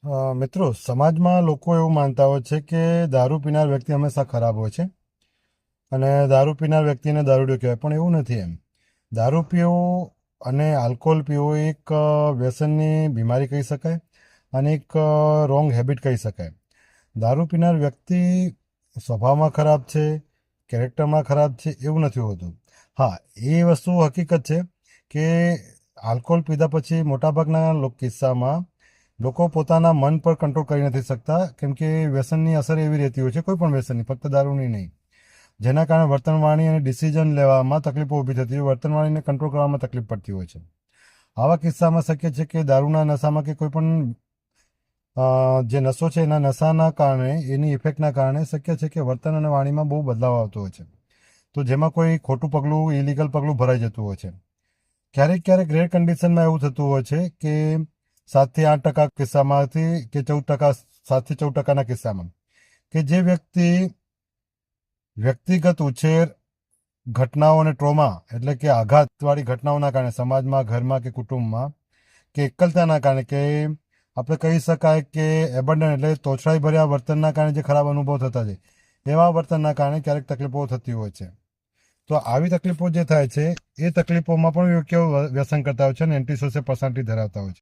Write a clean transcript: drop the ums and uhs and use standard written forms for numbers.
મિત્રો, સમાજમાં લોકો એવું માનતા હોય છે કે દારૂ પીનાર વ્યક્તિ હંમેશા ખરાબ હોય છે અને દારૂ પીનાર વ્યક્તિને દારૂડિયો કહેવાય, પણ એવું નથી એમ. દારૂ પીવું અને આલ્કોહોલ પીવું એક વ્યસનની બીમારી કહી શકાય અને એક રોંગ હેબિટ કહી શકાય. દારૂ પીનાર વ્યક્તિ સ્વભાવમાં ખરાબ છે, કેરેક્ટરમાં ખરાબ છે એવું નથી હોતું. હા, એ વસ્તુ હકીકત છે કે આલ્કોહોલ પીધા પછી મોટાભાગના કિસ્સામાં લોકો પોતાના મન પર કંટ્રોલ કરી નથી શકતા, કેમ કે વ્યસનની અસર એવી રહેતી હોય છે, કોઈ પણ વ્યસનની, ફક્ત દારૂની નહીં, જેના કારણે વર્તનવાણી અને ડિસિઝન લેવામાં તકલીફો ઊભી થતી હોય, વર્તનવાણીને કંટ્રોલ કરવામાં તકલીફ પડતી હોય છે. આવા કિસ્સામાં શક્ય છે કે દારૂના નશામાં કે કોઈ પણ જે નશો છે એના નશાના કારણે, એની ઇફેક્ટના કારણે શક્ય છે કે વર્તન અને વાણીમાં બહુ બદલાવ આવતો હોય છે, તો જેમાં કોઈ ખોટું પગલું, ઇલીગલ પગલું ભરાઈ જતું હોય છે. ક્યારેક ક્યારેક રેર કન્ડિશનમાં એવું થતું હોય છે કે 7 થી 8% કિસ્સામાંથી કે 14%, 7 થી 14%ના કિસ્સામાં કે જે વ્યક્તિ વ્યક્તિગત ઉછેર ઘટનાઓ અને ટ્રોમા એટલે કે આઘાતવાળી ઘટનાઓના કારણે સમાજમાં, ઘરમાં કે કુટુંબમાં, કે એકલતાના કારણે, કે આપણે કહી શકાય કે એબન્ડન એટલે તોછડાઈ ભર્યા વર્તનના કારણે જે ખરાબ અનુભવ થતા છે, એવા વર્તનના કારણે ક્યારેક તકલીફો થતી હોય છે. તો આવી તકલીફો જે થાય છે એ તકલીફોમાં પણ વ્યક્તિઓ વ્યસન કરતા હોય છે અને એન્ટી સોશિયલ પર્સનાલિટી ધરાવતા હોય છે.